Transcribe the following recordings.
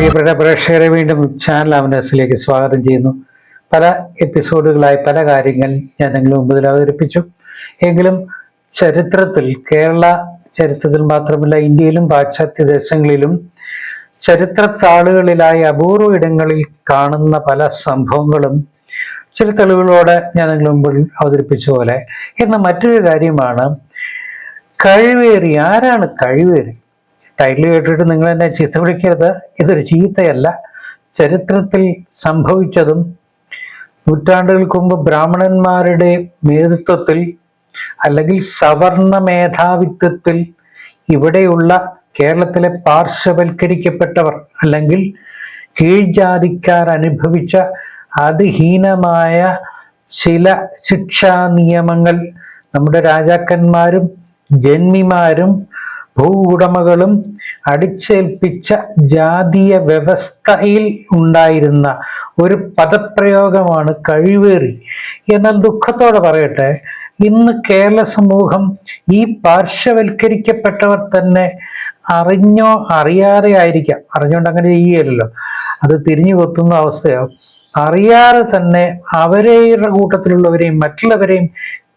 പ്രിയപ്പെട്ട പ്രേക്ഷകരെ വീണ്ടും ചാനൽ അവനസിലേക്ക് സ്വാഗതം ചെയ്യുന്നു. പല എപ്പിസോഡുകളായി പല കാര്യങ്ങൾ ഞാൻ നിങ്ങളുടെ മുമ്പിൽ അവതരിപ്പിച്ചു. എങ്കിലും ചരിത്രത്തിൽ, കേരള ചരിത്രത്തിൽ മാത്രമല്ല ഇന്ത്യയിലും പാശ്ചാത്യ ദേശങ്ങളിലും ചരിത്ര താളുകളിലായി അപൂർവ ഇടങ്ങളിൽ കാണുന്ന പല സംഭവങ്ങളും ചില തെളിവുകളോടെ ഞാൻ നിങ്ങളുടെ മുമ്പിൽ അവതരിപ്പിച്ച പോലെ എന്ന മറ്റൊരു കാര്യമാണ് കഴിവേറി. ആരാണ് കഴിവേറി? ടൈറ്റിൽ കേട്ടിട്ട് നിങ്ങൾ എന്നെ ചീത്ത വിളിക്കരുത്, ഇതൊരു ചീത്തയല്ല. ചരിത്രത്തിൽ സംഭവിച്ചതും നൂറ്റാണ്ടുകൾക്ക് മുമ്പ് ബ്രാഹ്മണന്മാരുടെ നേതൃത്വത്തിൽ അല്ലെങ്കിൽ സവർണ മേധാവിത്വത്തിൽ ഇവിടെയുള്ള കേരളത്തിലെ പാർശ്വവൽക്കരിക്കപ്പെട്ടവർ അല്ലെങ്കിൽ കീഴ്ജാതിക്കാർ അനുഭവിച്ച അതിഹീനമായ ചില ശിക്ഷാ നിയമങ്ങൾ നമ്മുടെ രാജാക്കന്മാരും ജന്മിമാരും ഭൂവുടമകളും അടിച്ചേൽപ്പിച്ച ജാതീയ വ്യവസ്ഥയിൽ ഉണ്ടായിരുന്ന ഒരു പദപ്രയോഗമാണ് കഴിവേറി. എന്നാൽ ദുഃഖത്തോടെ പറയട്ടെ, ഇന്ന് കേരള സമൂഹം ഈ പാർശ്വവൽക്കരിക്കപ്പെട്ടവർ തന്നെ അറിഞ്ഞോ അറിയാതെ ആയിരിക്കാം, അറിഞ്ഞുകൊണ്ട് അങ്ങനെ ചെയ്യുകയല്ലോ, അത് തിരിഞ്ഞു കൊത്തുന്ന അവസ്ഥയാവും. അറിയാതെ തന്നെ അവരുടെ കൂട്ടത്തിലുള്ളവരെയും മറ്റുള്ളവരെയും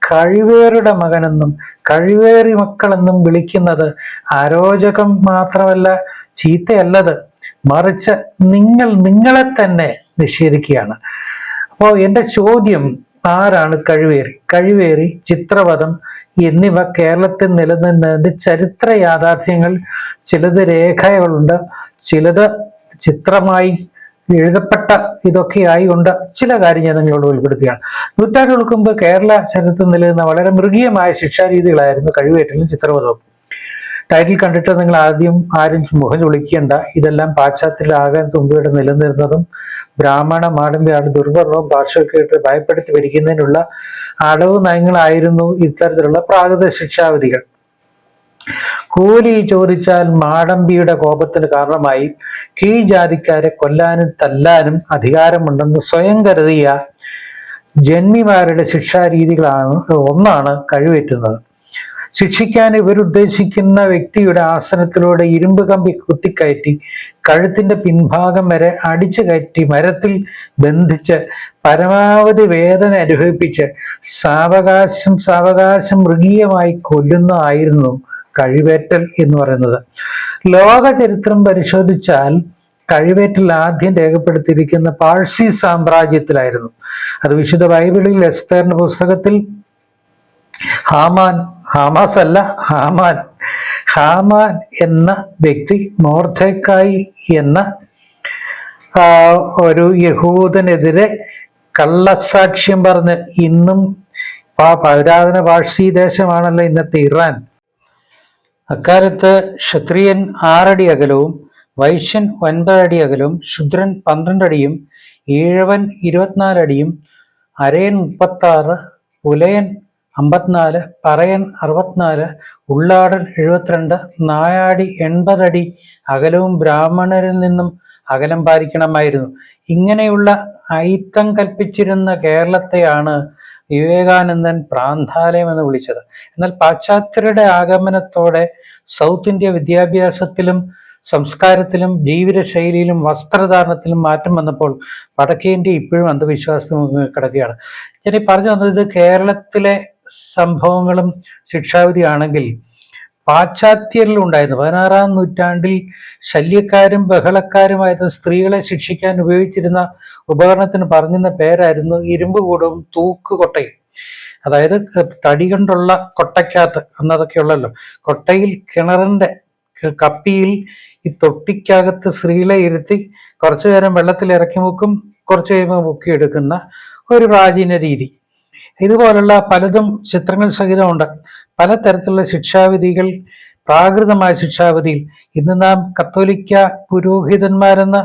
കഴിവേറുടെ മകനെന്നും കഴിവേറി മക്കളെന്നും വിളിക്കുന്നത് അരോചകം മാത്രമല്ല, ചീത്തയല്ലത്, മറിച്ച് നിങ്ങളെ തന്നെ നിഷേധിക്കുകയാണ്. അപ്പോൾ എൻ്റെ ചോദ്യം, ആരാണ് കഴിവേറി? കഴിവേറി, ചിത്രവധം എന്നിവ കേരളത്തിൽ നിലനിന്നതിൻ്റെ ചരിത്ര യാഥാർത്ഥ്യങ്ങൾ ചിലത് രേഖകളുണ്ട്, ചിലത് ചിത്രമായി എഴുതപ്പെട്ട ഇതൊക്കെ ആയിക്കൊണ്ട് ചില കാര്യം ഞാൻ നിങ്ങളോട് വെളിപ്പെടുത്തുകയാണ്. നൂറ്റാണ്ടുകൾക്ക് മുമ്പ് കേരള ചരിത്രത്തിൽ നിലനിന്ന വളരെ മൃഗീയമായ ശിക്ഷാരീതികളായിരുന്നു കഴിവേറ്റലും ചിത്രവധവും. ടൈറ്റിൽ കണ്ടിട്ട് നിങ്ങൾ ആദ്യം ആരും മുഖം ചൊളിക്കേണ്ട. ഇതെല്ലാം പാശ്ചാത്യത്തിലാകാൻ തുമ്പിയുടെ നിലനിർന്നതും ബ്രാഹ്മണ മാടമ്പിയാണ് ദുർഭരണവും പാർശ്വവൽക്കരിച്ച് ഭയപ്പെടുത്തി ഭരിക്കുന്നതിനുള്ള അടവ് നയങ്ങളായിരുന്നു ഇത്തരത്തിലുള്ള പ്രാകൃത ശിക്ഷാവിധികൾ. കൂലി ചോദിച്ചാൽ മാടമ്പിയുടെ കോപത്തിന് കാരണമായി കീഴ്ജാതിക്കാരെ കൊല്ലാനും തല്ലാനും അധികാരമുണ്ടെന്ന് സ്വയം കരുതിയ ജന്മിമാരുടെ ശിക്ഷാരീതികളാണ് ഒന്നാണ് കഴിവേറ്റുന്നത്. ശിക്ഷിക്കാൻ ഇവരുദ്ദേശിക്കുന്ന വ്യക്തിയുടെ ആസനത്തിലൂടെ ഇരുമ്പ് കമ്പി കുത്തിക്കയറ്റി കഴുത്തിന്റെ പിൻഭാഗം വരെ അടിച്ചു കയറ്റി മരത്തിൽ ബന്ധിച്ച് പരമാവധി വേദന അനുഭവിപ്പിച്ച് സാവകാശം മൃഗീയമായി കൊല്ലുന്നതായിരുന്നു കഴിവേറ്റൽ എന്ന് പറയുന്നത്. ലോക ചരിത്രം പരിശോധിച്ചാൽ കഴിവേറ്റൽ ആദ്യം രേഖപ്പെടുത്തിയിരിക്കുന്ന പാഴ്സി സാമ്രാജ്യത്തിലായിരുന്നു. അത് വിശുദ്ധ ബൈബിളിൽ എസ്തേറിന്റെ പുസ്തകത്തിൽ ഹാമാൻ എന്ന വ്യക്തി മൊർദെഖായി എന്ന ഒരു യഹൂദനെതിരെ കള്ളസാക്ഷ്യം പറഞ്ഞ്, ഇന്നും പൗരാതന പാഴ്സി ദേശമാണല്ലോ ഇന്നത്തെ ഇറാൻ. അക്കാലത്ത് ക്ഷത്രിയൻ 6 അടി അകലവും വൈശ്യൻ 9 അടി അകലവും ശൂദ്രൻ 12 അടിയും ഈഴവൻ 24 അടിയും അരയൻ 36, പുലയൻ 54, പറയൻ 64, ഉള്ളാടൻ 72, നായാടി 80 അടി അകലവും ബ്രാഹ്മണരിൽ നിന്നും അകലം പാലിക്കണമായിരുന്നു. ഇങ്ങനെയുള്ള അയിത്തം കൽപ്പിച്ചിരുന്ന കേരളത്തെയാണ് വിവേകാനന്ദൻ പ്രാന്താലയം എന്ന് വിളിച്ചത്. എന്നാൽ പാശ്ചാത്യരുടെ ആഗമനത്തോടെ സൗത്ത് ഇന്ത്യ വിദ്യാഭ്യാസത്തിലും സംസ്കാരത്തിലും ജീവിതശൈലിയിലും വസ്ത്രധാരണത്തിലും മാറ്റം വന്നപ്പോൾ വടക്കേ ഇന്ത്യ ഇപ്പോഴും അന്ധവിശ്വാസത്തിൽ കിടക്കുകയാണ്. ഞാൻ ഈ പറഞ്ഞു വന്നത്, ഇത് കേരളത്തിലെ സംഭവങ്ങളും ശിക്ഷാവിധിയാണെങ്കിൽ പാശ്ചാത്യരിൽ ഉണ്ടായിരുന്നു. 16-ാം നൂറ്റാണ്ടിൽ ശല്യക്കാരും ബഹളക്കാരുമായിരുന്ന സ്ത്രീകളെ ശിക്ഷിക്കാൻ ഉപയോഗിച്ചിരുന്ന ഉപകരണത്തിന് പറഞ്ഞിരുന്ന പേരായിരുന്നു ഇരുമ്പ് കൂടവും തൂക്കുകൊട്ടയും. അതായത് തടി കൊണ്ടുള്ള കൊട്ടയ്ക്കകത്ത്, അന്നതൊക്കെ ഉള്ളല്ലോ, കൊട്ടയിൽ കിണറിന്റെ കപ്പിയിൽ ഈ തൊട്ടിക്കകത്ത് സ്ത്രീകളെ ഇരുത്തി കുറച്ചു നേരം വെള്ളത്തിൽ ഇറക്കി മുക്കും, കുറച്ച് കഴിയുമ്പോൾ മുക്കിയെടുക്കുന്ന ഒരു പ്രാചീന രീതി. ഇതുപോലുള്ള പലതും ചിത്രങ്ങൾ സഹിതമുണ്ട്. പലതരത്തിലുള്ള ശിക്ഷാവിധികൾ, പ്രാകൃതമായ ശിക്ഷാവിധിയിൽ ഇന്ന് നാം കത്തോലിക്ക പുരോഹിതന്മാരെന്ന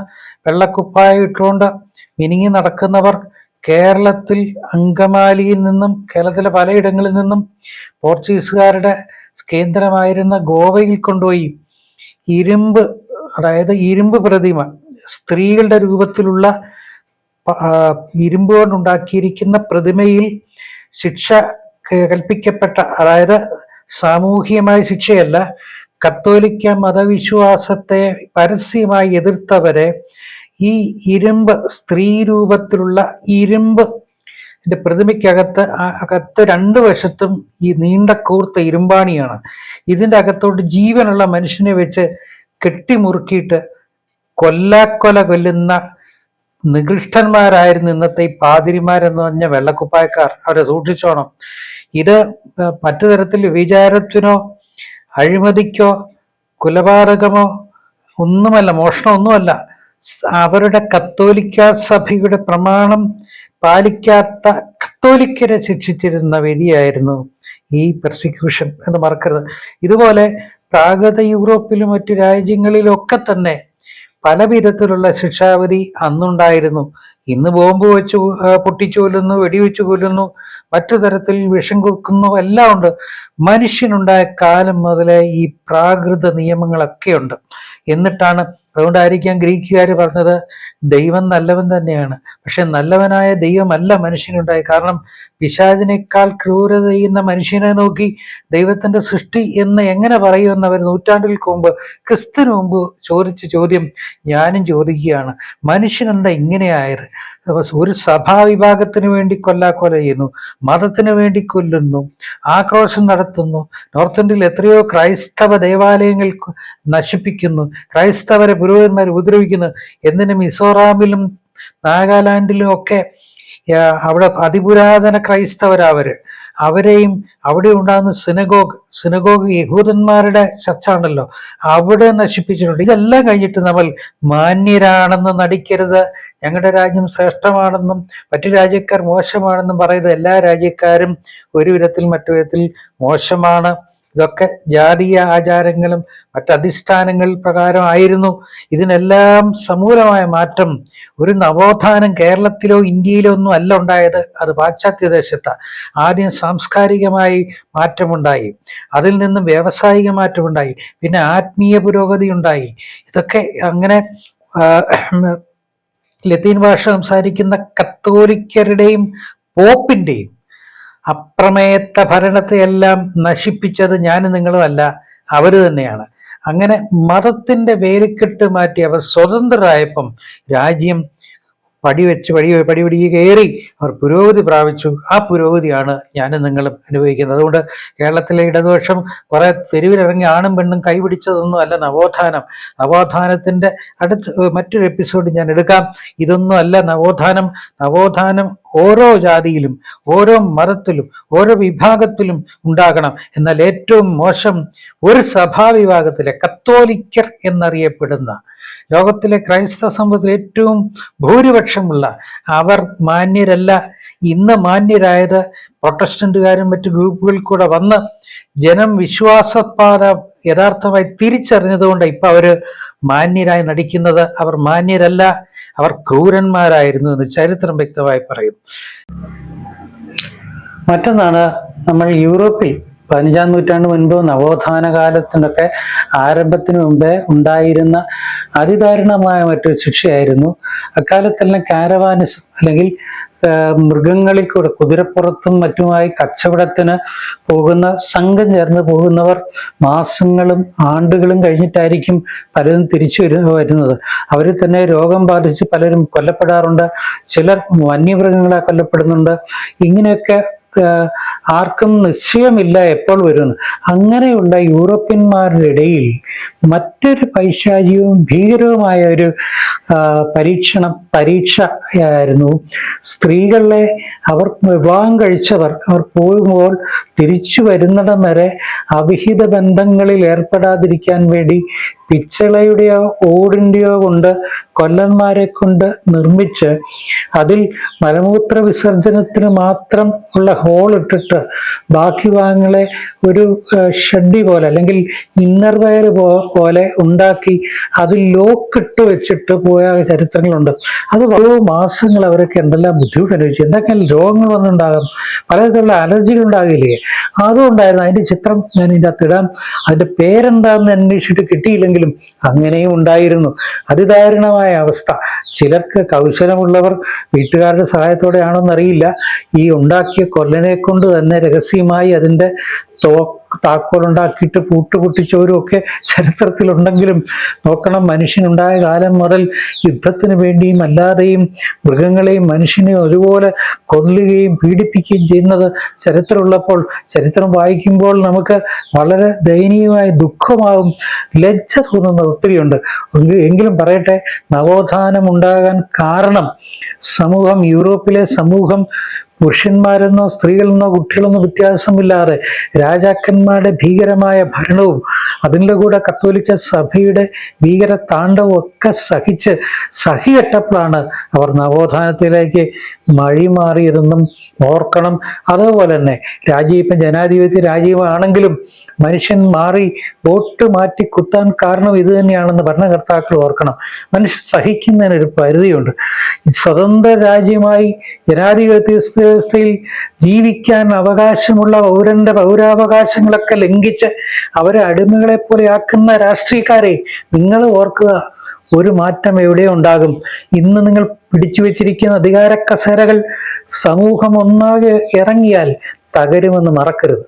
വെള്ളക്കുപ്പായ ഇട്ടുകൊണ്ട് മിനിങ്ങി നടക്കുന്നവർ കേരളത്തിൽ അങ്കമാലിയിൽ നിന്നും കേരളത്തിലെ പലയിടങ്ങളിൽ നിന്നും പോർച്ചുഗീസുകാരുടെ കേന്ദ്രമായിരുന്ന ഗോവയിൽ കൊണ്ടുപോയി ഇരുമ്പ് പ്രതിമ, സ്ത്രീകളുടെ രൂപത്തിലുള്ള ഇരുമ്പ് കൊണ്ടുണ്ടാക്കിയിരിക്കുന്ന പ്രതിമയിൽ ശിക്ഷ കൽപ്പിക്കപ്പെട്ട, അതായത് സാമൂഹികമായ ശിക്ഷയല്ല, കത്തോലിക്ക മതവിശ്വാസത്തെ പരസ്യമായി എതിർത്തവരെ ഈ ഇരുമ്പ്, സ്ത്രീ രൂപത്തിലുള്ള ഇരുമ്പ് പ്രതിമയ്ക്കകത്ത് അകത്ത് രണ്ടു വശത്തും ഈ നീണ്ട കൂർത്ത ഇരുമ്പാണിയാണ്. ഇതിൻ്റെ അകത്തോട്ട് ജീവനുള്ള മനുഷ്യനെ വെച്ച് കെട്ടിമുറുക്കിയിട്ട് കൊല്ലാക്കൊല കൊല്ലുന്ന നികൃഷ്ടന്മാരായിരുന്നു ഇന്നത്തെ ഈ പാതിരിമാരെന്ന് പറഞ്ഞ വെള്ളക്കുപ്പായക്കാർ. അവരെ സൂക്ഷിച്ചോണം. ഇത് മറ്റു തരത്തിൽ വിചാരത്തിനോ അഴിമതിക്കോ കൊലപാതകമോ ഒന്നുമല്ല, മോഷണമൊന്നുമല്ല. അവരുടെ കത്തോലിക്ക സഭയുടെ പ്രമാണം പാലിക്കാത്ത കത്തോലിക്കരെ ശിക്ഷിച്ചിരുന്ന വിധിയായിരുന്നു ഈ പെർസിക്യൂഷൻ എന്ന് മറക്കരുത്. ഇതുപോലെ പ്രാകൃത യൂറോപ്പിലും മറ്റു രാജ്യങ്ങളിലൊക്കെ തന്നെ പല വിധത്തിലുള്ള ശിക്ഷാവിധി അന്നുണ്ടായിരുന്നു. ഇന്ന് ബോംബ് വെച്ച് പൊട്ടിച്ചു കൊല്ലുന്നു, വെടിവെച്ച് കൊല്ലുന്നു, മറ്റു തരത്തിൽ വിഷം കൊടുക്കുന്നു, എല്ലാം ഉണ്ട്. മനുഷ്യനുണ്ടായ കാലം മുതലേ ഈ പ്രാകൃത നിയമങ്ങളൊക്കെ ഉണ്ട്. എന്നിട്ടാണ്, അതുകൊണ്ടായിരിക്കാം ഗ്രീക്കുകാർ പറഞ്ഞത് ദൈവം നല്ലവൻ തന്നെയാണ്, പക്ഷെ നല്ലവനായ ദൈവമല്ല മനുഷ്യനുണ്ടായി. കാരണം പിശാചിനേക്കാൾ ക്രൂരത ചെയ്യുന്ന മനുഷ്യനെ നോക്കി ദൈവത്തിന്റെ സൃഷ്ടി എന്ന് എങ്ങനെ പറയുമെന്ന് അവർ നൂറ്റാണ്ടുകൾക്ക് മുമ്പ്, ക്രിസ്തുവിന് മുമ്പ് ചോദിച്ച ചോദ്യം ഞാനും ചോദിക്കുകയാണ്. മനുഷ്യനെന്താ ഇങ്ങനെയായത്? ഒരു സഭാവിഭാഗത്തിന് വേണ്ടി കൊല്ലാക്കൊല ചെയ്യുന്നു, മതത്തിന് വേണ്ടി കൊല്ലുന്നു, ആക്രോശം നടത്തുന്നു. നോർത്ത് ഇന്ത്യയിൽ എത്രയോ ക്രൈസ്തവ ദേവാലയങ്ങൾ നശിപ്പിക്കുന്നു, ക്രൈസ്തവരെ പുരോഹിതന്മാർ ഉപദ്രവിക്കുന്നു. എന്തിന് മിസോറാമിലും നാഗാലാൻഡിലും ഒക്കെ അവിടെ അതിപുരാതന ക്രൈസ്തവരവര്, അവരെയും അവിടെ ഉണ്ടാകുന്ന സിനഗോഗ് യഹൂദന്മാരുടെ ചർച്ചാണല്ലോ, അവിടെ നശിപ്പിച്ചിട്ടുണ്ട്. ഇതെല്ലാം കഴിഞ്ഞിട്ട് നമ്മൾ മാന്യരാണെന്ന് നടിക്കരുത്, ഞങ്ങളുടെ രാജ്യം ശ്രേഷ്ഠമാണെന്നും മറ്റു രാജ്യക്കാർ മോശമാണെന്നും പറയുന്നത് എല്ലാ രാജ്യക്കാരും ഒരു വിധത്തിൽ മറ്റു വിധത്തിൽ മോശമാണ്. ഇതൊക്കെ ജാതീയ ആചാരങ്ങളും മറ്റധിഷ്ഠാനങ്ങൾ പ്രകാരമായിരുന്നു. ഇതിനെല്ലാം സമൂലമായ മാറ്റം, ഒരു നവോത്ഥാനം കേരളത്തിലോ ഇന്ത്യയിലോ ഒന്നും അല്ല ഉണ്ടായത്, അത് പാശ്ചാത്യ ദേശത്താണ്. ആദ്യം സാംസ്കാരികമായി മാറ്റമുണ്ടായി, അതിൽ നിന്നും വ്യാവസായിക മാറ്റമുണ്ടായി, പിന്നെ ആത്മീയ പുരോഗതി ഉണ്ടായി. ഇതൊക്കെ അങ്ങനെ ലത്തീൻ ഭാഷ സംസാരിക്കുന്ന കത്തോലിക്കരുടെയും പോപ്പിന്റെയും അപ്രമേയത്വ ഭരണത്തെയെല്ലാം നശിപ്പിച്ചത് ഞാനും നിങ്ങളുമല്ല, അവര് തന്നെയാണ്. അങ്ങനെ മതത്തിന്റെ വേലിക്കെട്ട് മാറ്റി അവർ സ്വതന്ത്രരായപ്പം രാജ്യം പടി കയറി അവർ പുരോഗതി പ്രാപിച്ചു. ആ പുരോഗതിയാണ് ഞാനും നിങ്ങളും അനുഭവിക്കുന്നത്. അതുകൊണ്ട് കേരളത്തിലെ ഇടതുപക്ഷം കുറെ തെരുവിലിറങ്ങി ആണും പെണ്ണും കൈപിടിച്ചതൊന്നും അല്ല നവോത്ഥാനം. നവോത്ഥാനത്തിന്റെ മറ്റൊരു എപ്പിസോഡ് ഞാൻ എടുക്കാം. ഇതൊന്നും അല്ല നവോത്ഥാനം. നവോത്ഥാനം ഓരോ ജാതിയിലും ഓരോ മതത്തിലും ഓരോ വിഭാഗത്തിലും ഉണ്ടാകണം. എന്നാൽ ഏറ്റവും മോശം ഒരു സഭാവിഭാഗത്തിലെ കത്തോലിക്കർ എന്നറിയപ്പെടുന്ന ലോകത്തിലെ ക്രൈസ്തവ സമൂഹത്തിൽ ഏറ്റവും ഭൂരിപക്ഷമുള്ള അവർ മാന്യരല്ല. ഇന്ന് മാന്യരായത് പ്രൊട്ടസ്റ്റന്റുകാരും മറ്റു ഗ്രൂപ്പുകളിൽ കൂടെ വന്ന് ജനം വിശ്വാസപാത യഥാർത്ഥമായി തിരിച്ചറിഞ്ഞതുകൊണ്ട് ഇപ്പൊ അവര് മാന്യരായി നടിക്കുന്നത്. അവർ മാന്യരല്ല, അവർ ക്രൂരന്മാരായിരുന്നു എന്ന് ചരിത്രം വ്യക്തമായി പറയും. മറ്റൊന്നാണ്, നമ്മൾ യൂറോപ്പിൽ 15-ാം നൂറ്റാണ്ട് മുൻപ് നവോത്ഥാന കാലത്തിനൊക്കെ ആരംഭത്തിന് മുമ്പേ ഉണ്ടായിരുന്ന അതിദാരുണമായ മറ്റൊരു ശിക്ഷയായിരുന്നു അക്കാലത്തെല്ലാം കാരവാനിസം, അല്ലെങ്കിൽ മൃഗങ്ങളിൽ കൂടെ കുതിരപ്പുറത്തും മറ്റുമായി കച്ചവടത്തിന് പോകുന്ന സംഘം ചേർന്ന് പോകുന്നവർ മാസങ്ങളും ആണ്ടുകളും കഴിഞ്ഞിട്ടായിരിക്കും പലരും തിരിച്ചു വരുന്നത്. അവരിൽ തന്നെ രോഗം ബാധിച്ച് പലരും കൊല്ലപ്പെടാറുണ്ട്, ചിലർ വന്യമൃഗങ്ങളെ കൊല്ലപ്പെടുന്നുണ്ട്. ഇങ്ങനെയൊക്കെ ആർക്കും നിശ്ചയമില്ല എപ്പോൾ വരുമെന്ന്. അങ്ങനെയുള്ള യൂറോപ്യന്മാരുടെ ഇടയിൽ മറ്റൊരു പൈശാചികവും ഭീകരവുമായ ഒരു പരീക്ഷയായിരുന്നു സ്ത്രീകളെ. അവർ വിവാഹം കഴിച്ചവർ അവർ പോകുമ്പോൾ തിരിച്ചു വരുന്നിടം വരെ അവിഹിത ബന്ധങ്ങളിൽ ഏർപ്പെടാതിരിക്കാൻ വേണ്ടി പിച്ചളയുടെയോ ഓടിൻ്റെയോ കൊണ്ട് കൊല്ലന്മാരെ കൊണ്ട് നിർമ്മിച്ച് അതിൽ മലമൂത്ര വിസർജനത്തിന് മാത്രം ഉള്ള ഹോൾ ഇട്ടിട്ട് ബാക്കി ഭാഗങ്ങളെ ഒരു ഷഡ്ഡി പോലെ അല്ലെങ്കിൽ ഇന്നർ വയർ പോലെ ഉണ്ടാക്കി അതിൽ ലോക്കിട്ട് വെച്ചിട്ട് പോയ ചരിത്രങ്ങളുണ്ട്. അത് ഓരോ മാസങ്ങൾ അവരൊക്കെ എന്തെല്ലാം ബുദ്ധിമുട്ട് അനുഭവിച്ചു, എന്തൊക്കെ രോഗങ്ങൾ വന്നുണ്ടാകും, പലതരത്തിലുള്ള അലർജികൾ ഉണ്ടാകില്ലേ. അതുകൊണ്ടായിരുന്നു. അതിന്റെ ചിത്രം ഞാൻ ഇതിൻ്റെ അകത്ത് ഇടാം. അതിന്റെ പേരെന്താണെന്ന് അന്വേഷിച്ചിട്ട് കിട്ടിയില്ലെങ്കിൽ അങ്ങനെയും ഉണ്ടായിരുന്നു. അതിദാരുണമായ അവസ്ഥ. ചിലർക്ക് കൗശലമുള്ളവർ വീട്ടുകാരുടെ സഹായത്തോടെ ആണോന്നറിയില്ല, ഈ ഉണ്ടാക്കിയ കൊല്ലനെ കൊണ്ട് തന്നെ രഹസ്യമായി അതിൻ്റെ തോക്ക് താക്കോലുണ്ടാക്കിയിട്ട് പൂട്ടുപൊട്ടിച്ചവരും ഒക്കെ ചരിത്രത്തിലുണ്ടെങ്കിലും നോക്കണം, മനുഷ്യനുണ്ടായ കാലം മുതൽ യുദ്ധത്തിന് വേണ്ടിയും അല്ലാതെയും മൃഗങ്ങളെയും മനുഷ്യനെയും ഒരുപോലെ കൊല്ലുകയും പീഡിപ്പിക്കുകയും ചെയ്യുന്നത് ചരിത്രമുള്ളപ്പോൾ ചരിത്രം വായിക്കുമ്പോൾ നമുക്ക് വളരെ ദയനീയമായ ദുഃഖമാകും, ലജ്ജ തോന്നുന്നത് ഒത്തിരിയുണ്ട്. എങ്കിലും പറയട്ടെ, നവോത്ഥാനം ഉണ്ടാകാൻ കാരണം സമൂഹം, യൂറോപ്പിലെ സമൂഹം പുരുഷന്മാരെന്നോ സ്ത്രീകളെന്നോ കുട്ടികളെന്നോ വ്യത്യാസമില്ലാതെ രാജാക്കന്മാരുടെ ഭീകരമായ ഭരണവും അതിൻ്റെ കൂടെ കത്തോലിക്ക സഭയുടെ ഭീകര താണ്ഡവും ഒക്കെ സഹിച്ച് സഹികെട്ടപ്പോഴാണ് അവർ നവോത്ഥാനത്തിലേക്ക് മാറിയതെന്നും ഓർക്കണം. അതുപോലെ തന്നെ ഇപ്പം ജനാധിപത്യ രാജ്യമാണെങ്കിലും മനുഷ്യൻ മാറി വോട്ട് മാറ്റി കുത്താൻ കാരണം ഇത് തന്നെയാണെന്ന് ഭരണകർത്താക്കൾ ഓർക്കണം. മനുഷ്യൻ സഹിക്കുന്നതിനൊരു പരിധിയുണ്ട്. സ്വതന്ത്ര രാജ്യമായി ജനാധിപത്യ വ്യവസ്ഥയിൽ ജീവിക്കാൻ അവകാശമുള്ള പൗരാവകാശങ്ങളൊക്കെ ലംഘിച്ച് അവരെ അടിമകളെ പോലെ ആക്കുന്ന രാഷ്ട്രീയക്കാരെ നിങ്ങൾ ഓർക്കുക, ഒരു മാറ്റം എവിടെ ഉണ്ടാകും? ഇന്ന് നിങ്ങൾ പിടിച്ചു വെച്ചിരിക്കുന്ന അധികാര കസേരകൾ സമൂഹം ഒന്നാകെ ഇറങ്ങിയാൽ തകരുമെന്ന് മറക്കരുത്.